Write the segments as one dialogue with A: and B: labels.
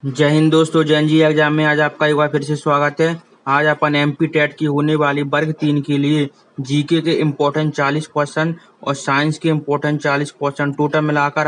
A: जय हिंद दोस्तों, जैन जी एग्जाम में आज आपका एक बार फिर से स्वागत है। आज अपन एमपी टेट की होने वाली वर्ग 3 के लिए जीके के इम्पोर्टेंट 40 क्वेश्चन और साइंस के इम्पोर्टेंट 40 क्वेश्चन टोटल मिलाकर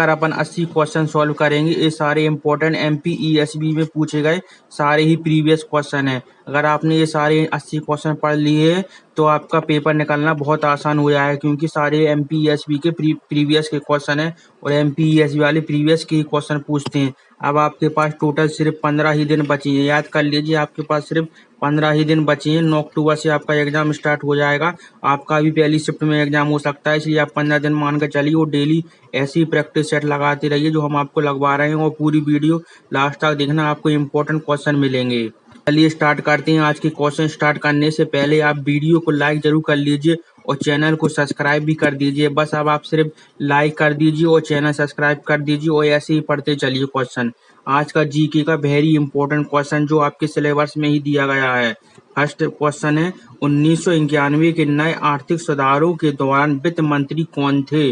A: अपन 80 क्वेश्चन सॉल्व करेंगे। ये सारे इम्पोर्टेंट एमपी ईएसबी में पूछे गए सारे ही प्रीवियस क्वेश्चन है। अगर आपने ये सारे 80 क्वेश्चन पढ़ लिए तो आपका पेपर निकलना बहुत आसान हो जाएगा, क्योंकि सारे एमपीएसबी के प्रीवियस के क्वेश्चन है और एमपीएसबी वाले प्रीवियस के ही क्वेश्चन पूछते हैं। अब आपके पास टोटल सिर्फ 15 ही दिन बचे हैं। याद कर लीजिए, आपके पास सिर्फ 15 ही दिन बचे हैं। 9 अक्टूबर से आपका एग्जाम स्टार्ट हो जाएगा। आपका भी पहली शिफ्ट में एग्जाम हो सकता है, इसलिए आप 15 दिन मान कर चलिए और डेली ऐसी प्रैक्टिस सेट लगाते रहिए जो हम आपको लगवा रहे हैं, और पूरी वीडियो लास्ट तक देखना, आपको इम्पोर्टेंट क्वेश्चन मिलेंगे। चलिए स्टार्ट करते हैं। आज के क्वेश्चन स्टार्ट करने से पहले आप वीडियो को लाइक जरूर कर लीजिए और चैनल को सब्सक्राइब भी कर दीजिए। बस अब आप सिर्फ लाइक कर दीजिए और चैनल सब्सक्राइब कर दीजिए और ऐसे ही पढ़ते चलिए क्वेश्चन। आज का जीके का वेरी इंपॉर्टेंट क्वेश्चन जो आपके सिलेबस में ही दिया गया है। फर्स्ट क्वेश्चन है, 1991 के नए आर्थिक सुधारों के दौरान वित्त मंत्री कौन थे?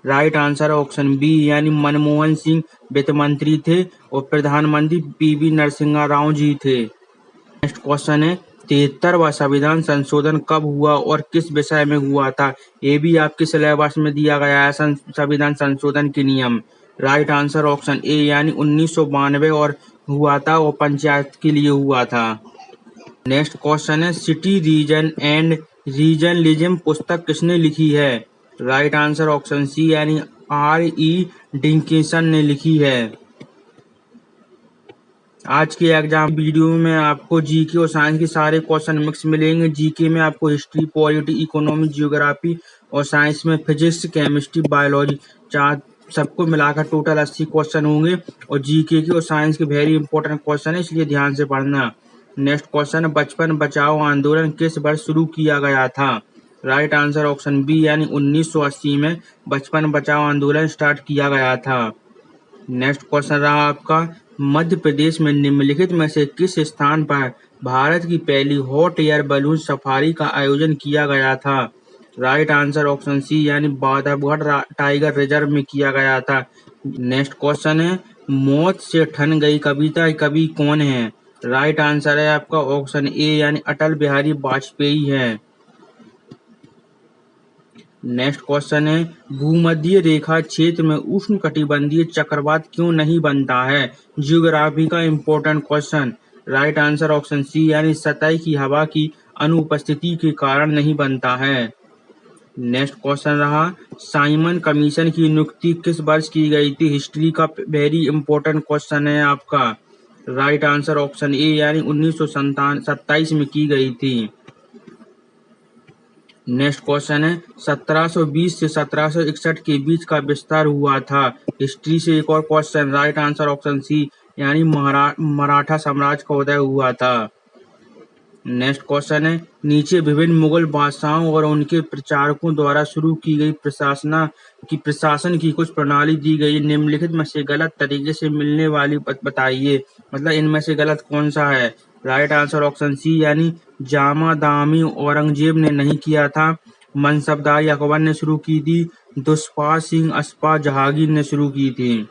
A: राइट आंसर है ऑप्शन बी, यानी मनमोहन सिंह वित्त मंत्री थे और प्रधानमंत्री पीवी नरसिम्हा राव जी थे। नेक्स्ट क्वेश्चन है, 73वां संविधान संशोधन कब हुआ और किस विषय में हुआ था? ये भी आपके सिलेबस में दिया गया है, संविधान संशोधन के नियम। राइट आंसर ऑप्शन ए, यानी 1992 और हुआ था और पंचायत के लिए हुआ था। नेक्स्ट क्वेश्चन है, सिटी रीजन एंड रीजनलिज्म पुस्तक किसने लिखी है? राइट आंसर ऑप्शन सी, यानी R.E. डिकिंसन ने लिखी है। आज के एग्जाम वीडियो में आपको जीके और साइंस के सारे क्वेश्चन मिक्स मिलेंगे। जीके में आपको हिस्ट्री, पॉलिटी, इकोनॉमी, जियोग्राफी और साइंस में फिजिक्स, केमिस्ट्री, बायोलॉजी, चार सबको मिलाकर टोटल 80 क्वेश्चन होंगे। और जीके के और साइंस के वेरी इंपॉर्टेंट क्वेश्चन है, इसलिए ध्यान से पढ़ना। नेक्स्ट क्वेश्चन, बचपन बचाओ आंदोलन किस वर्ष शुरू किया गया था? राइट आंसर ऑप्शन बी, यानी 1980 में बचपन बचाओ आंदोलन स्टार्ट किया गया था। नेक्स्ट क्वेश्चन रहा आपका, मध्य प्रदेश में निम्नलिखित में से किस स्थान पर भारत की पहली हॉट एयर बलून सफारी का आयोजन किया गया था? राइट आंसर ऑप्शन सी, यानी बांधवगढ़ टाइगर रिजर्व में किया गया था। नेक्स्ट क्वेश्चन है, मौत से ठन गई कविता कवि कौन है? राइट आंसर है आपका ऑप्शन ए, यानी अटल बिहारी वाजपेयी है। नेक्स्ट क्वेश्चन है, भूमध्य रेखा क्षेत्र में उष्णकटिबंधीय चक्रवात क्यों नहीं बनता है? जियोग्राफी का important question. Right answer option C, यानी सतह की हवा की अनुपस्थिति के कारण नहीं बनता है। नेक्स्ट क्वेश्चन रहा, साइमन कमीशन की नियुक्ति किस वर्ष की गई थी? हिस्ट्री का वेरी इंपॉर्टेंट क्वेश्चन है आपका। राइट आंसर ऑप्शन ए, यानी 1927 में की गई थी। नेक्स्ट क्वेश्चन है, 1720 से 1761 के बीच का विस्तार हुआ था। हिस्ट्री से एक और question. Right answer option C, यानी मराठा साम्राज्य का उदय हुआ था। नेक्स्ट क्वेश्चन है, नीचे विभिन्न मुगल बादशाहों और उनके प्रचारकों द्वारा शुरू की गई प्रशासन की कुछ प्रणाली दी गई। निम्नलिखित में से गलत तरीके से मिलने वाली बताइए, मतलब इनमें से गलत कौन सा है? राइट आंसर ऑप्शन सी, यानी जामादामी औरंगजेब ने नहीं किया था। मनसबदारी अकबर ने शुरू की थी। दुष्पाल सिंह अस्पा जहांगीर ने शुरू की थी।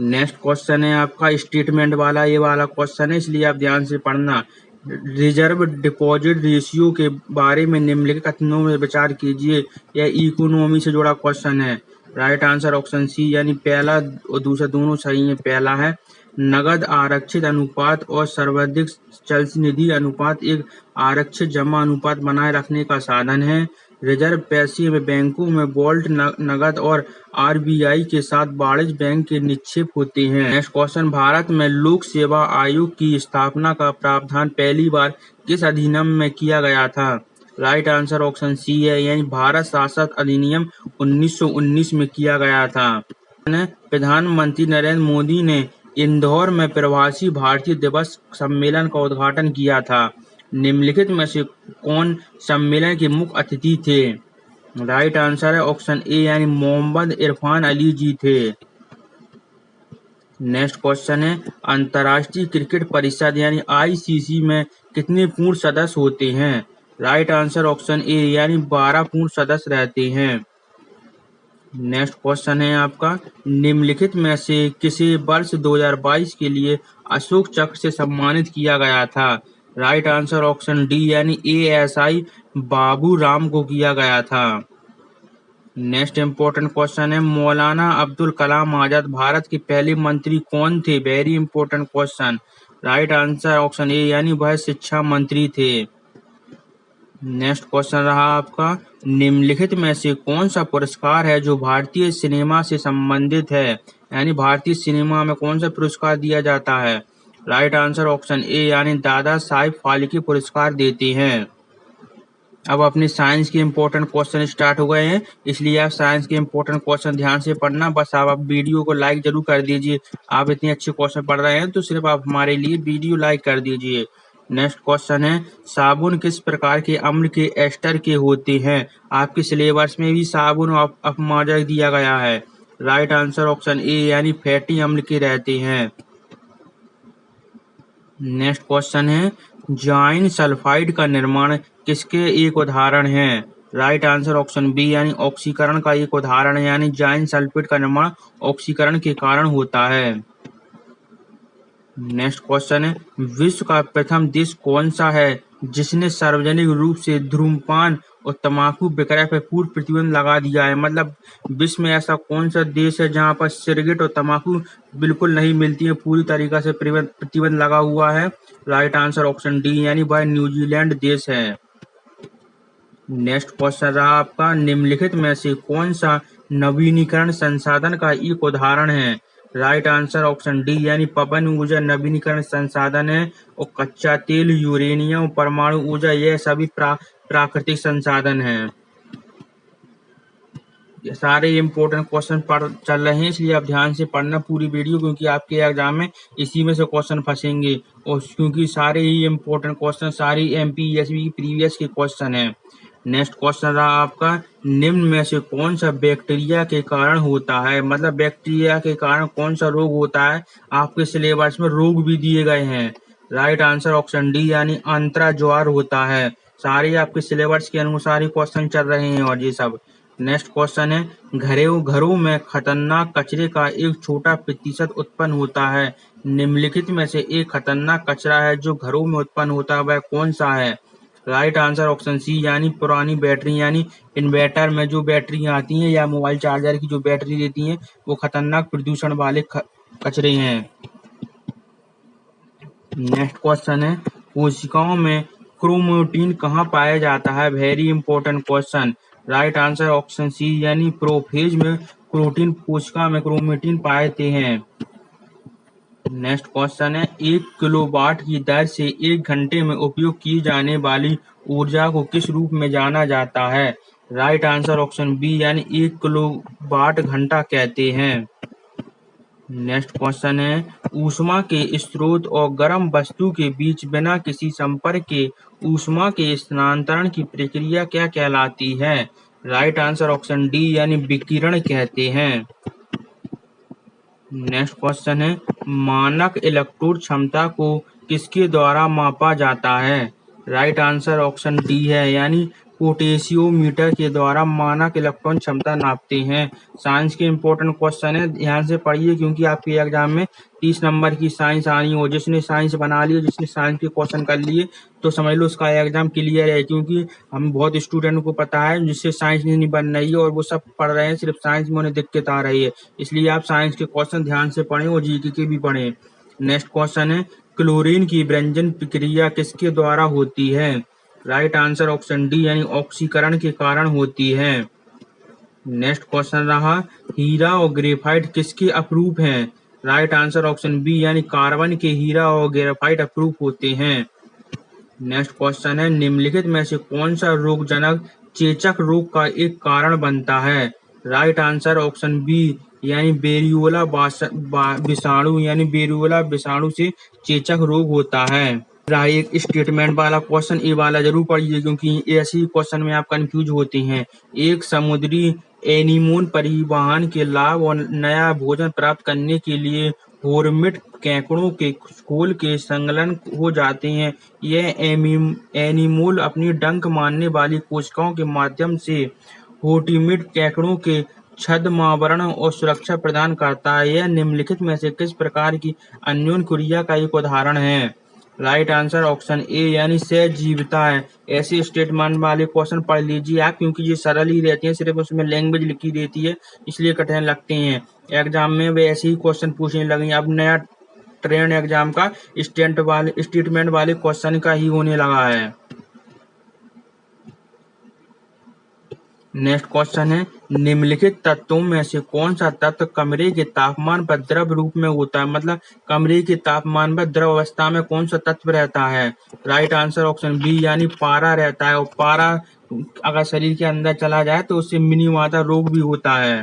A: नेक्स्ट क्वेश्चन है आपका स्टेटमेंट वाला, ये वाला क्वेश्चन है, इसलिए आप ध्यान से पढ़ना। रिजर्व डिपॉजिट रेशियो के बारे में निम्नलिखित कथनों में विचार कीजिए। यह इकोनॉमी से जुड़ा क्वेश्चन है। राइट आंसर ऑप्शन सी, यानी पहला और दूसरा दोनों सही है। पहला है, नगद आरक्षित अनुपात और सर्वाधिक चलनिधि अनुपात एक आरक्षित जमा अनुपात बनाए रखने का साधन है। रिजर्व पैसे में बैंकों में बॉन्ड, नगद और आरबीआई के साथ वाणिज्य बैंक के निक्षेप होते हैं। नेक्स्ट क्वेश्चन, भारत में लोक सेवा आयोग की स्थापना का प्रावधान पहली बार किस अधिनियम में किया गया था? राइट आंसर ऑप्शन सी है, यानी भारत शासन अधिनियम 1919 में किया गया था। प्रधानमंत्री नरेंद्र मोदी ने इंदौर में प्रवासी भारतीय दिवस सम्मेलन का उद्घाटन किया था। निम्नलिखित में से कौन सम्मेलन के मुख्य अतिथि थे? राइट आंसर है ऑप्शन ए, यानी मोहम्मद इरफान अली जी थे। नेक्स्ट क्वेश्चन है, अंतर्राष्ट्रीय क्रिकेट परिषद यानी आईसीसी में कितने पूर्ण सदस्य होते हैं? राइट आंसर ऑप्शन ए, यानी 12 पूर्ण सदस्य रहते हैं। नेक्स्ट क्वेश्चन है आपका, निम्नलिखित में से किसे वर्ष 2022 के लिए अशोक चक्र से सम्मानित किया गया था? राइट आंसर ऑप्शन डी यानी ASI बाबू राम को किया गया था। नेक्स्ट इम्पोर्टेंट क्वेश्चन है, मौलाना अब्दुल कलाम आजाद भारत के पहले मंत्री कौन थे? Very important question. Right answer option A यानी वह शिक्षा मंत्री थे। नेक्स्ट क्वेश्चन रहा आपका, निम्नलिखित में से कौन सा पुरस्कार है जो भारतीय सिनेमा से संबंधित है? यानी भारतीय सिनेमा में कौन सा पुरस्कार दिया जाता है? राइट आंसर ऑप्शन ए यानी दादा साहिब फाल्के पुरस्कार देते हैं। अब अपने साइंस के इम्पोर्टेंट क्वेश्चन स्टार्ट हो गए हैं, इसलिए आप साइंस के इम्पोर्टेंट क्वेश्चन ध्यान से पढ़ना। बस आप वीडियो को लाइक जरूर कर दीजिए। आप इतने अच्छे क्वेश्चन पढ़ रहे हैं तो सिर्फ आप हमारे लिए वीडियो लाइक कर दीजिए। नेक्स्ट क्वेश्चन है, साबुन किस प्रकार के अम्ल के एस्टर के होते हैं? आपके सिलेबस में भी साबुन अपमार्जक दिया गया है। राइट आंसर ऑप्शन ए यानी फैटी अम्ल के रहते हैं। नेक्स्ट क्वेश्चन है, जाइन सल्फाइड का निर्माण किसके एक उदाहरण है? राइट आंसर ऑप्शन बी यानी ऑक्सीकरण का एक उदाहरण है, यानी जाइन सल्फेट का निर्माण ऑक्सीकरण के कारण होता है। नेक्स्ट क्वेश्चन है, विश्व का प्रथम देश कौन सा है जिसने सार्वजनिक रूप से धूम्रपान और तम्बाकू विक्रय पर पूर्ण प्रतिबंध लगा दिया है? मतलब विश्व में ऐसा कौन सा देश है जहां पर सिगरेट और तम्बाकू बिल्कुल नहीं मिलती है, पूरी तरीका से प्रतिबंध लगा हुआ है? राइट आंसर ऑप्शन डी यानी वह न्यूजीलैंड देश है। नेक्स्ट क्वेश्चन रहा आपका, निम्नलिखित में से कौन सा नवीनीकरण संसाधन का एक उदाहरण है? राइट आंसर ऑप्शन डी यानी पवन ऊर्जा नवीनीकरण संसाधन है, और कच्चा तेल, यूरेनियम, परमाणु ऊर्जा यह सभी प्राकृतिक संसाधन हैं। ये सारे इम्पोर्टेंट क्वेश्चन पढ़ चल रहे हैं, इसलिए आप ध्यान से पढ़ना पूरी वीडियो, क्योंकि आपके एग्जाम में इसी में से क्वेश्चन फंसेंगे। और क्योंकि सारे ही इम्पोर्टेंट क्वेश्चन सारी MPSB की प्रीवियस के क्वेश्चन हैं। नेक्स्ट क्वेश्चन रहा आपका, निम्न में से कौन सा बैक्टीरिया के कारण होता है? मतलब बैक्टीरिया के कारण कौन सा रोग होता है? आपके सिलेबस में रोग भी दिए गए हैं। राइट आंसर ऑप्शन डी यानी अंतरा ज्वार होता है। सारे आपके सिलेबस के अनुसार ही क्वेश्चन चल रहे हैं और ये सब। नेक्स्ट क्वेश्चन है, घरों में खतरनाक कचरे का एक छोटा प्रतिशत उत्पन्न होता है। निम्नलिखित में से एक खतरनाक कचरा है जो घरों में उत्पन्न होता है, वह कौन सा है? राइट आंसर ऑप्शन सी यानी पुरानी बैटरी, यानी इन्वर्टर में जो बैटरी आती हैं या मोबाइल चार्जर की जो बैटरी देती हैं, वो खतरनाक प्रदूषण वाले कचरे हैं। नेक्स्ट क्वेश्चन है, कोशिकाओं में क्रोमेटिन कहाँ पाया जाता है? Very important question. Right answer option C यानी प्रोफेज में प्रोटीन कोशिका में क्रोमेटिन पाते हैं। नेक्स्ट क्वेश्चन है, 1 किलोवाट की दर से 1 घंटे में उपयोग की जाने वाली ऊर्जा को किस रूप में जाना जाता है? राइट आंसर ऑप्शन बी यानी 1 किलोवाट घंटा कहते हैं। नेक्स्ट क्वेश्चन है, ऊष्मा के स्रोत और गर्म वस्तु के बीच बिना किसी संपर्क के ऊष्मा के स्थानांतरण की प्रक्रिया क्या कहलाती है? राइट आंसर ऑप्शन डी यानी विकिरण कहते हैं। नेक्स्ट क्वेश्चन है, मानक इलेक्ट्रोड क्षमता को किसके द्वारा मापा जाता है? राइट आंसर ऑप्शन डी है यानी पोटेशियोमीटर के द्वारा मानक इलेक्ट्रॉन क्षमता नापते हैं। साइंस के इम्पोर्टेंट क्वेश्चन है, ध्यान से पढ़िए, क्योंकि आपके एग्जाम में 30 नंबर की साइंस आनी हो। जिसने साइंस बना लिया, जिसने साइंस के क्वेश्चन कर लिए, तो समझ लो उसका एग्जाम क्लियर है। क्योंकि हम बहुत स्टूडेंट को पता है जिससे साइंस नहीं बन रही है और वो सब पढ़ रहे हैं, सिर्फ साइंस में उन्हें दिक्कत आ रही है। इसलिए आप साइंस के क्वेश्चन ध्यान से पढ़ें और जीके के भी पढ़ें। नेक्स्ट क्वेश्चन है, क्लोरीन की विरंजन प्रक्रिया किसके द्वारा होती है? राइट आंसर ऑप्शन डी यानी ऑक्सीकरण के कारण होती है। नेक्स्ट क्वेश्चन रहा, हीरा और ग्रेफाइट किसके अपरूप हैं? राइट आंसर ऑप्शन बी यानी कार्बन के हीरा और ग्रेफाइट अपरूप होते हैं। नेक्स्ट क्वेश्चन है, निम्नलिखित में से कौन सा रोगजनक चेचक रोग का एक कारण बनता है? राइट आंसर ऑप्शन बी यानी बेरियोला विषाणु, यानी बेरियोला विषाणु से चेचक रोग होता है। रहा एक स्टेटमेंट वाला क्वेश्चन, ये वाला जरूर पढ़िए, क्योंकि ऐसे क्वेश्चन में आप कंफ्यूज होते हैं। एक समुद्री एनीमोन परिवहन के लाभ और नया भोजन प्राप्त करने के लिए होर्मिट केकड़ों के खोल के संलग्न हो जाते हैं। यह एनीमोल अपनी डंक मारने वाली कोशिकाओं के माध्यम से होर्मिट केकड़ों के छद्मावरण और सुरक्षा प्रदान करता है। यह निम्नलिखित में से किस प्रकार की अन्योन्य क्रिया का एक उदाहरण है? राइट आंसर ऑप्शन ए यानी सहजीविता है। ऐसे स्टेटमेंट वाले क्वेश्चन पढ़ लीजिए आप, क्योंकि ये सरल ही रहते हैं, सिर्फ उसमें लैंग्वेज लिखी रहती है, इसलिए कठिन लगते हैं। एग्जाम में वे ऐसे ही क्वेश्चन पूछने लगे। अब नया ट्रेंड एग्जाम का स्टेटमेंट वाले क्वेश्चन का ही होने लगा है। नेक्स्ट क्वेश्चन है, निम्नलिखित तत्वों में से कौन सा तत्व कमरे के तापमान पर द्रव रूप में होता है? मतलब कमरे के तापमान पर द्रव अवस्था में कौन सा तत्व रहता है? राइट आंसर ऑप्शन बी यानी पारा रहता है। और पारा अगर शरीर के अंदर चला जाए तो उससे मिनी मादा रोग भी होता है।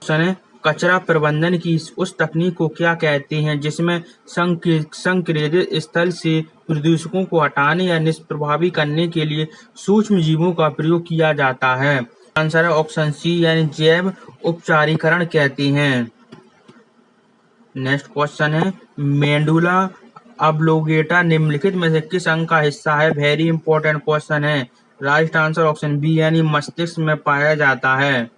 A: क्वेश्चन है, कचरा प्रबंधन की उस तकनीक को क्या कहते हैं जिसमें संक्रांतित स्थल से प्रदूषकों को हटाने या निष्प्रभावी करने के लिए सूक्ष्म जीवों का प्रयोग किया जाता है? आंसर है ऑप्शन सी यानी जैव उपचारीकरण कहते हैं। नेक्स्ट क्वेश्चन है, मेडुला ऑब्लोंगेटा निम्नलिखित में से किस अंग का हिस्सा है? वेरी इंपॉर्टेंट क्वेश्चन है। राइट आंसर ऑप्शन बी यानी मस्तिष्क में पाया जाता है।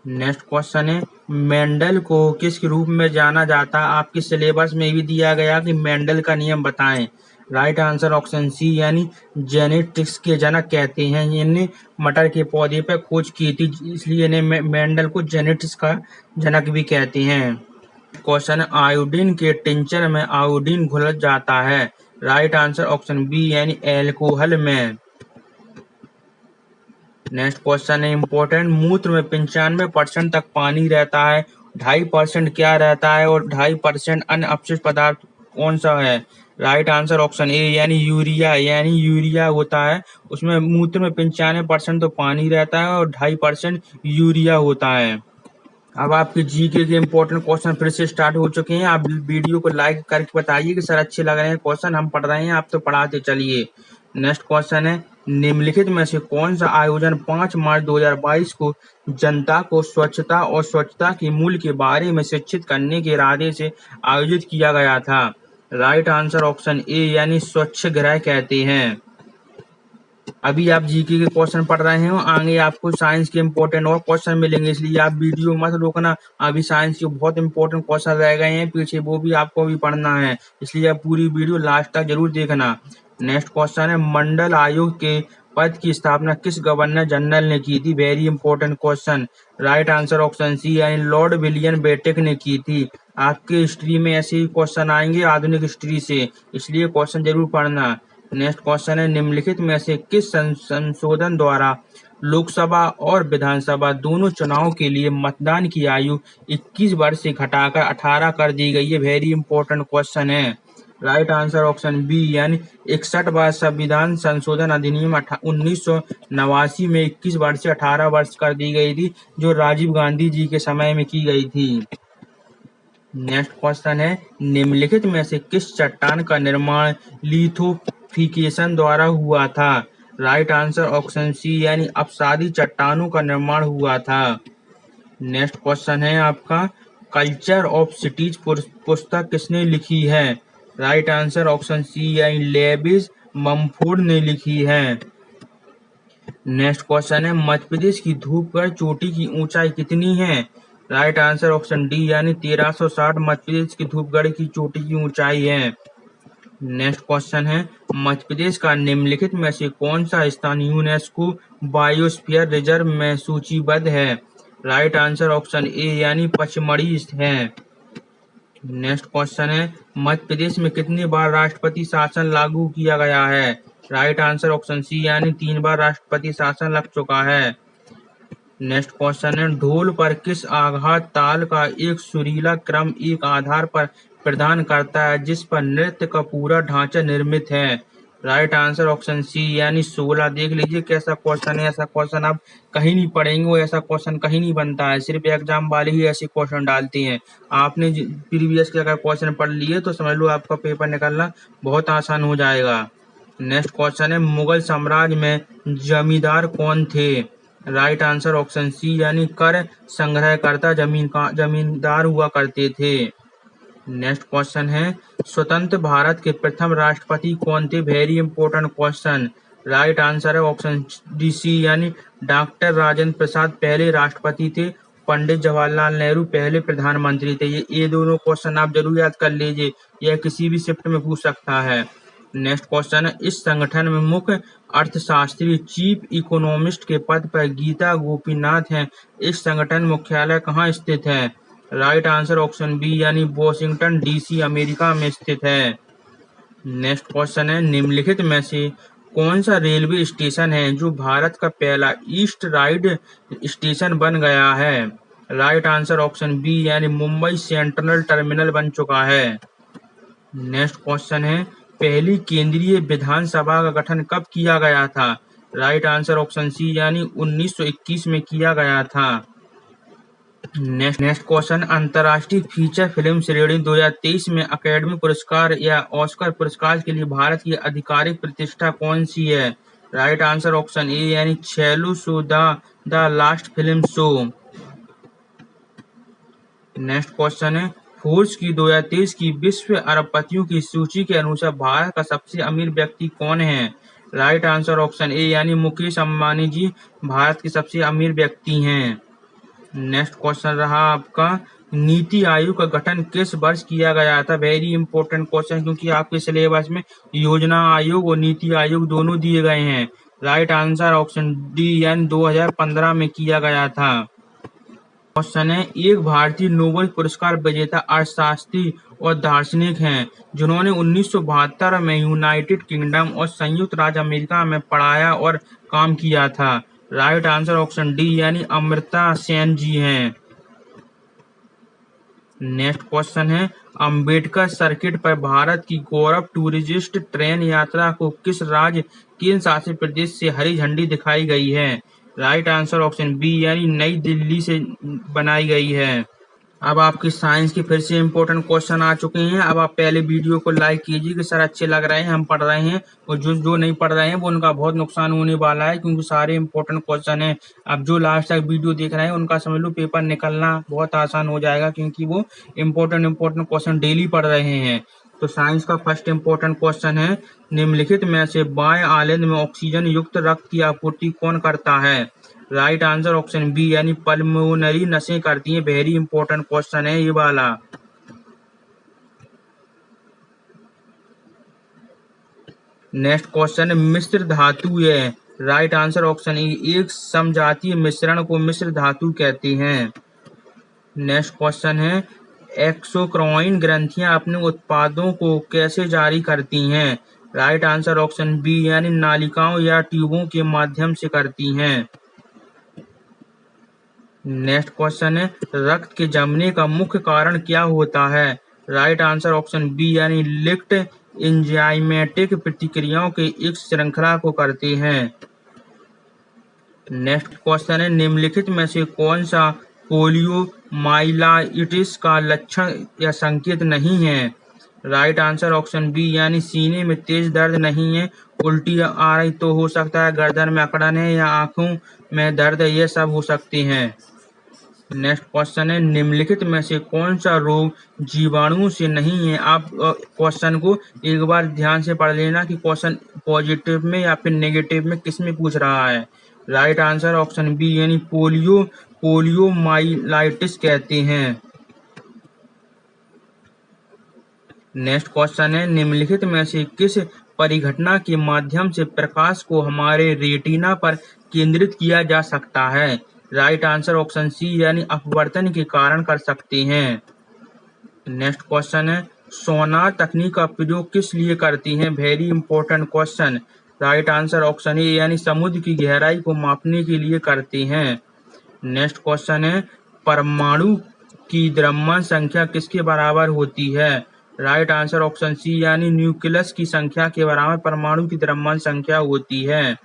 A: नेक्स्ट क्वेश्चन है, मेंडल को किस रूप में जाना जाता है? आपके सिलेबस में भी दिया गया कि मेंडल का नियम बताएं। राइट आंसर ऑप्शन सी यानी जेनेटिक्स के जनक कहते हैं। इन्हें मटर के पौधे पर खोज की थी, इसलिए इन्हें मेंडल को जेनेटिक्स का जनक भी कहते हैं। क्वेश्चन, आयोडीन के टिंचर में आयोडीन घुल जाता है। राइट आंसर ऑप्शन बी यानी एल्कोहल में। नेक्स्ट क्वेश्चन है इंपॉर्टेंट, मूत्र में 95% तक पानी रहता है, 2.5% क्या रहता है और 2.5% अन्य अपशिष्ट पदार्थ कौन सा है? राइट आंसर ऑप्शन ए यानी यूरिया। यानी यूरिया होता है, उसमें मूत्र में 95% तो पानी रहता है और 2.5% यूरिया होता है। अब आपके जीके के इंपॉर्टेंट क्वेश्चन फिर से स्टार्ट हो चुके हैं। आप वीडियो को लाइक करके बताइए कि सर अच्छे लग रहे हैं क्वेश्चन, हम पढ़ रहे हैं, आप तो पढ़ाते चलिए। नेक्स्ट क्वेश्चन है, निम्नलिखित में से कौन सा आयोजन 5 मार्च 2022 को जनता को स्वच्छता और स्वच्छता के मूल्य के बारे में शिक्षित करने के इरादे से आयोजित किया गया था? राइट आंसर ऑप्शन ए यानी स्वच्छ ग्रह कहते हैं। अभी आप जीके के क्वेश्चन पढ़ रहे हो, आगे आपको साइंस के इंपॉर्टेंट और क्वेश्चन मिलेंगे, इसलिए आप वीडियो मत रोकना। अभी साइंस के बहुत इंपॉर्टेंट क्वेश्चन रह गए हैं पीछे, वो भी आपको भी पढ़ना है, इसलिए आप पूरी वीडियो लास्ट तक जरूर देखना। नेक्स्ट क्वेश्चन है, मंडल आयोग के पद की स्थापना किस गवर्नर जनरल ने की थी? Very important question. Right answer option C यानी लॉर्ड विलियम बेंटिक ने की थी। आपके हिस्ट्री में ऐसे ही क्वेश्चन आएंगे आधुनिक हिस्ट्री से, इसलिए क्वेश्चन जरूर पढ़ना। नेक्स्ट क्वेश्चन है, निम्नलिखित में से किस संशोधन द्वारा लोकसभा और विधानसभा दोनों चुनाव के लिए मतदान की आयु 21 वर्ष से घटाकर 18 कर दी गई है? वेरी इंपॉर्टेंट क्वेश्चन है। राइट आंसर ऑप्शन बी यानी 61वां संविधान संशोधन अधिनियम 1989 में 21 वर्ष से 18 वर्ष कर दी गई थी, जो राजीव गांधी जी के समय में की गई थी। नेक्स्ट क्वेश्चन है, निम्नलिखित में से किस चट्टान का निर्माण लिथोफिकेशन द्वारा हुआ था? राइट आंसर ऑप्शन सी यानी अपसादी चट्टानों का निर्माण हुआ था। नेक्स्ट क्वेश्चन है आपका, कल्चर ऑफ सिटीज पुस्तक किसने लिखी है? राइट आंसर ऑप्शन सी यानी लेविस ममफोर्ड ने लिखी है। नेक्स्ट क्वेश्चन है, मध्य प्रदेश की धूपगढ़ चोटी की ऊंचाई कितनी है? राइट आंसर ऑप्शन डी यानी 1360 मध्य प्रदेश की धूपगढ़ की चोटी की ऊंचाई है। नेक्स्ट क्वेश्चन है, मध्य प्रदेश का निम्नलिखित में से कौन सा स्थान यूनेस्को बायोस्फीयर रिजर्व में सूचीबद्ध है? राइट आंसर ऑप्शन ए यानी पचमढ़ी है। नेक्स्ट क्वेश्चन है, मध्य प्रदेश में कितनी बार राष्ट्रपति शासन लागू किया गया है? राइट आंसर ऑप्शन सी यानी 3 बार राष्ट्रपति शासन लग चुका है। नेक्स्ट क्वेश्चन है, ढोल पर किस आघात ताल का एक सुरीला क्रम एक आधार पर प्रदान करता है जिस पर नृत्य का पूरा ढांचा निर्मित है? राइट आंसर ऑप्शन सी यानी 16। देख लीजिए कैसा क्वेश्चन है, ऐसा क्वेश्चन आप कहीं नहीं पढ़ेंगे, वो ऐसा क्वेश्चन कहीं नहीं बनता है, सिर्फ एग्जाम वाले ही ऐसे क्वेश्चन डालते हैं। आपने प्रीवियस के अगर क्वेश्चन पढ़ लिए तो समझ लो आपका पेपर निकालना बहुत आसान हो जाएगा। नेक्स्ट क्वेश्चन है, मुगल साम्राज्य में जमींदार कौन थे? राइट आंसर ऑप्शन सी यानी कर संग्रहकर्ता जमींदार हुआ करते थे। नेक्स्ट क्वेश्चन है, स्वतंत्र भारत के प्रथम राष्ट्रपति कौन थे? Very important question. Right answer है ऑप्शन डी सी यानी डॉक्टर राजेंद्र प्रसाद पहले राष्ट्रपति थे, पंडित जवाहरलाल नेहरू पहले प्रधानमंत्री थे। ये दोनों क्वेश्चन आप जरूर याद कर लीजिए, यह किसी भी शिफ्ट में पूछ सकता है। नेक्स्ट क्वेश्चन है, इस संगठन में मुख्य अर्थशास्त्री चीफ इकोनॉमिस्ट के पद पर गीता गोपीनाथ हैं। इस संगठन मुख्यालय कहाँ स्थित है? राइट आंसर ऑप्शन बी यानी वॉशिंगटन डीसी अमेरिका में स्थित है। नेक्स्ट क्वेश्चन है, निम्नलिखित में से कौन सा रेलवे स्टेशन है जो भारत का पहला ईस्ट राइड स्टेशन बन गया है? राइट आंसर ऑप्शन बी यानी मुंबई सेंट्रल टर्मिनल बन चुका है। नेक्स्ट क्वेश्चन है, पहली केंद्रीय विधानसभा का गठन कब किया गया था? राइट आंसर ऑप्शन सी यानी 1921 में किया गया था। नेक्स्ट क्वेश्चन, अंतर्राष्ट्रीय फीचर फिल्म श्रेणी 2023 में अकेडमी पुरस्कार या ऑस्कर पुरस्कार के लिए भारत की आधिकारिक प्रतिष्ठा कौन सी है? राइट आंसर ऑप्शन ए यानी छेलू so the last film show. Next question है, फोर्ब्स की 2023 की विश्व अरबपतियों की सूची के अनुसार भारत का सबसे अमीर व्यक्ति कौन है? राइट आंसर ऑप्शन ए यानी मुकेश अंबानी जी भारत के सबसे अमीर व्यक्ति हैं। नेक्स्ट क्वेश्चन रहा आपका, नीति आयोग का गठन किस वर्ष किया गया था? वेरी इंपॉर्टेंट क्वेश्चन, क्योंकि आपके सिलेबस में योजना आयोग और नीति आयोग दोनों दिए गए हैं। राइट आंसर ऑप्शन डी यानी 2015 में किया गया था। क्वेश्चन है, एक भारतीय नोबेल पुरस्कार विजेता अर्थशास्त्री और दार्शनिक हैं जिन्होंने 1972 में यूनाइटेड किंगडम और संयुक्त राज्य अमेरिका में पढ़ाया और काम किया था। राइट आंसर ऑप्शन डी यानी अमर्त्य सेन जी हैं। नेक्स्ट क्वेश्चन है, अंबेडकर सर्किट पर भारत की गौरव टूरिस्ट ट्रेन यात्रा को किस राज्य केंद्र शासित प्रदेश से हरी झंडी दिखाई गई है? राइट आंसर ऑप्शन बी यानी नई दिल्ली से बनाई गई है। अब आपकी साइंस के फिर से इम्पोर्टेंट क्वेश्चन आ चुके हैं। अब आप पहले वीडियो को लाइक कीजिए कि सर अच्छे लग रहे हैं, हम पढ़ रहे हैं, और जो नहीं पढ़ रहे हैं वो उनका बहुत नुकसान होने वाला है, क्योंकि सारे इम्पोर्टेंट क्वेश्चन हैं। अब जो लास्ट तक वीडियो देख रहे हैं उनका समझ लो पेपर निकलना बहुत आसान हो जाएगा, क्योंकि वो इम्पोर्टेंट क्वेश्चन डेली पढ़ रहे हैं। तो साइंस का फर्स्ट इम्पोर्टेंट क्वेश्चन है, निम्नलिखित में से बाएं आलिंद में ऑक्सीजन युक्त रक्त की आपूर्ति कौन करता है? राइट आंसर ऑप्शन बी यानी पल्मोनरी नसें करती हैं। वेरी इंपॉर्टेंट क्वेश्चन है ये वाला। नेक्स्ट क्वेश्चन है, मिश्र धातु है। राइट आंसर ऑप्शन ए, एक समजातीय मिश्रण को मिश्र धातु कहते हैं। नेक्स्ट क्वेश्चन है, एक्सोक्राइन ग्रंथियां अपने उत्पादों को कैसे जारी करती हैं? राइट आंसर ऑप्शन बी यानी नालिकाओं या ट्यूबों के माध्यम से करती हैं। नेक्स्ट क्वेश्चन है, रक्त के जमने का मुख्य कारण क्या होता है? राइट आंसर ऑप्शन बी यानी लिक्ट एंजाइमेटिक प्रतिक्रियाओं के एक श्रृंखला को करते हैं। नेक्स्ट क्वेश्चन है, निम्नलिखित में से कौन सा पोलियोमाइलाइटिस का लक्षण या संकेत नहीं है? राइट आंसर ऑप्शन बी यानी सीने में तेज दर्द नहीं है, उल्टी आ रही तो हो सकता है, गर्दन में अकड़न है या आंखों में दर्द है, ये सब हो सकते हैं। नेक्स्ट क्वेश्चन है, निम्नलिखित में से कौन सा रोग जीवाणुओं से नहीं है? आप क्वेश्चन को एक बार ध्यान से पढ़ लेना कि क्वेश्चन पॉजिटिव में या फिर नेगेटिव में किस में पूछ रहा है। राइट आंसर ऑप्शन बी यानी पोलियोमाइलाइटिस कहते हैं। नेक्स्ट क्वेश्चन है, निम्नलिखित में से किस परिघटना के माध्यम से प्रकाश को हमारे रेटिना पर केंद्रित किया जा सकता है? राइट आंसर ऑप्शन सी यानी अपवर्तन के कारण कर सकते हैं। नेक्स्ट क्वेश्चन है, सोनार तकनीक का प्रयोग किस लिए करती हैं? Very important question. Right answer option A यानी समुद्र की गहराई को मापने के लिए करते हैं। नेक्स्ट क्वेश्चन है, परमाणु की द्रव्यमान संख्या किसके बराबर होती है? राइट आंसर ऑप्शन सी यानी न्यूक्लियस की संख्या के बराबर परमाणु की द्रव्यमान संख्या होती है।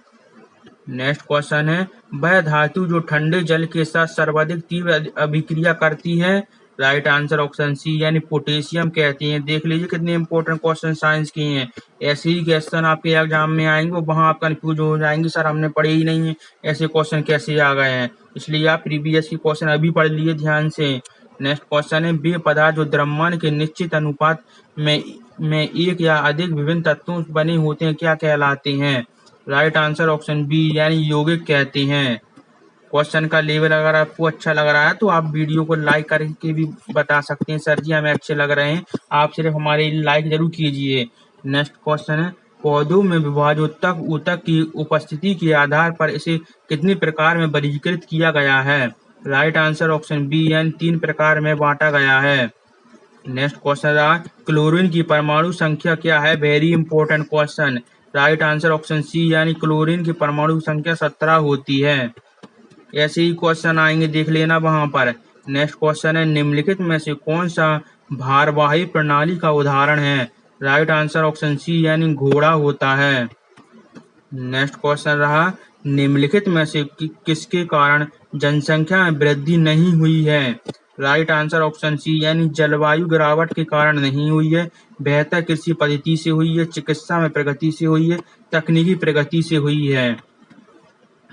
A: नेक्स्ट क्वेश्चन है, वह धातु जो ठंडे जल के साथ सर्वाधिक तीव्र अभिक्रिया करती है? राइट आंसर ऑप्शन सी यानी पोटेशियम कहते हैं। देख लीजिए कितने इंपॉर्टेंट क्वेश्चन साइंस के हैं। ऐसे ही क्वेश्चन आपके एग्जाम में आएंगे, वहां आप कंफ्यूज हो जाएंगे, सर हमने पढ़े ही नहीं है, ऐसे क्वेश्चन कैसे आ गए हैं। इसलिए आप प्रीवियस की क्वेश्चन अभी पढ़ लिए ध्यान से। नेक्स्ट क्वेश्चन है, वे पदार्थ जो द्रव्यमान के निश्चित अनुपात में एक या अधिक विभिन्न तत्वों बने होते हैं क्या कहलाते हैं? राइट आंसर ऑप्शन बी यानी यौगिक कहते हैं। क्वेश्चन का लेवल अगर आपको अच्छा लग रहा है तो आप वीडियो को लाइक करके भी बता सकते हैं सर जी हमें अच्छे लग रहे हैं। आप सिर्फ हमारे लाइक जरूर कीजिए। नेक्स्ट क्वेश्चन है, पौधों में विभाजोत्तक ऊतक की उपस्थिति के आधार पर इसे कितने प्रकार में वर्गीकृत किया गया है? राइट आंसर ऑप्शन बी यानी 3 प्रकार में बांटा गया है। नेक्स्ट क्वेश्चन रहा, क्लोरीन की परमाणु संख्या क्या है? Very important question. Right answer option C यानी क्लोरीन की परमाणु संख्या 17 होती है। ऐसे ही क्वेश्चन आएंगे, देख लेना वहां पर। नेक्स्ट क्वेश्चन है, निम्नलिखित में से कौन सा भारवाही प्रणाली का उदाहरण है? राइट आंसर ऑप्शन सी यानी घोड़ा होता है। नेक्स्ट क्वेश्चन रहा, निम्नलिखित में से किसके कारण जनसंख्या में वृद्धि नहीं हुई है? राइट आंसर ऑप्शन सी यानी जलवायु गिरावट के कारण नहीं हुई है, बेहतर कृषि पद्धति से हुई है, चिकित्सा में प्रगति से हुई है, तकनीकी प्रगति से हुई है।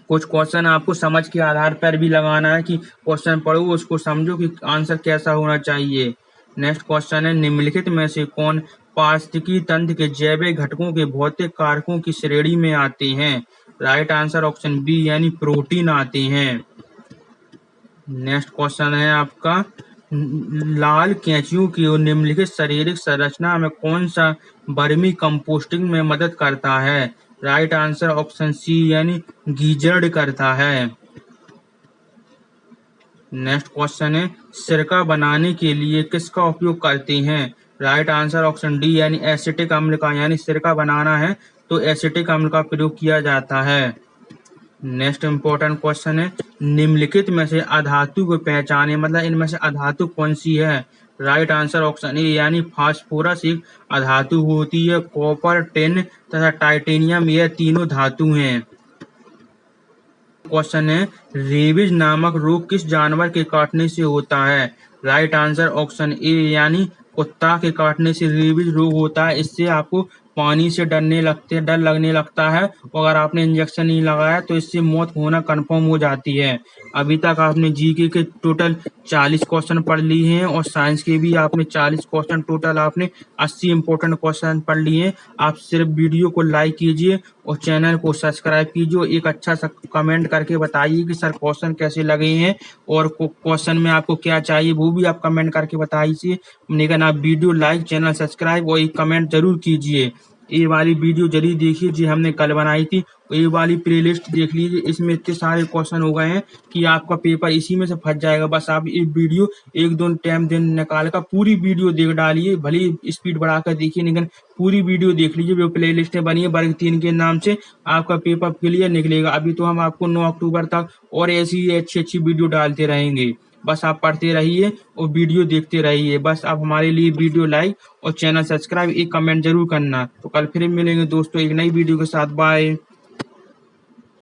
A: कुछ क्वेश्चन आपको समझ के आधार पर भी लगाना है कि क्वेश्चन पढ़ो उसको समझो कि आंसर कैसा होना चाहिए। नेक्स्ट क्वेश्चन है, निम्नलिखित में से कौन पारिस्थितिकी तंत्र के जैविक घटकों के भौतिक कारकों की श्रेणी में आते हैं? राइट आंसर ऑप्शन बी यानी प्रोटीन आते हैं। नेक्स्ट क्वेश्चन है आपका, लाल केंचुओं की निम्नलिखित शारीरिक संरचना में कौन सा वर्मी कंपोस्टिंग में मदद करता है? राइट आंसर ऑप्शन सी यानी गीजड़ करता है। नेक्स्ट क्वेश्चन है, सिरका बनाने के लिए किसका उपयोग करते हैं? राइट आंसर ऑप्शन डी यानी एसिटिक अम्ल का, यानी सिरका बनाना है तो एसिटिक अम्ल का प्रयोग किया जाता है। नेक्स्ट इंपॉर्टेंट क्वेश्चन है, निम्नलिखित में से अधातु को पहचाने, मतलब इनमें से अधातु कौन सी है? राइट आंसर ऑप्शन ए यानी फास्फोरस एक अधातु होती है, कॉपर, टिन तथा टाइटेनियम यह तीनों धातु हैं। क्वेश्चन है, रेबीज नामक रोग किस जानवर के काटने से होता है? राइट आंसर ऑप्शन ए यानी कुत्ता के काटने से रेबीज रोग होता है। इससे आपको पानी से डर लगने लगता है, और अगर आपने इंजेक्शन नहीं लगाया तो इससे मौत होना कंफर्म हो जाती है। अभी तक आपने जीके के टोटल 40 क्वेश्चन पढ़ लिए हैं और साइंस के भी आपने 40 क्वेश्चन, टोटल आपने 80 इंपॉर्टेंट क्वेश्चन पढ़ लिए हैं। आप सिर्फ वीडियो को लाइक कीजिए और चैनल को सब्सक्राइब कीजिए। एक अच्छा सा कमेंट करके बताइए कि सर क्वेश्चन कैसे लगे हैं और क्वेश्चन में आपको क्या चाहिए वो भी आप कमेंट करके बताइए। लेकिन आप वीडियो लाइक, चैनल सब्सक्राइब और एक कमेंट जरूर कीजिए। ये वाली वीडियो जरूर देखिए जी, हमने कल बनाई थी। ये वाली प्लेलिस्ट देख लीजिए, इसमें इतने सारे क्वेश्चन हो गए हैं कि आपका पेपर इसी में से फंस जाएगा। बस आप ये वीडियो एक दो टाइम दिन निकाल कर पूरी वीडियो देख डालिए, भले स्पीड बढ़ाकर देखिए लेकिन पूरी वीडियो देख लीजिए। जो प्ले लिस्ट बनी है वर्ग 3 के नाम से, आपका पेपर क्लियर निकलेगा। अभी तो हम आपको 9 अक्टूबर तक और ऐसी अच्छी वीडियो डालते रहेंगे। बस आप पढ़ते रहिए और वीडियो देखते रहिए। बस आप हमारे लिए वीडियो लाइक और चैनल सब्सक्राइब, एक कमेंट जरूर करना। तो कल फिर मिलेंगे दोस्तों एक नई वीडियो के साथ। बाय।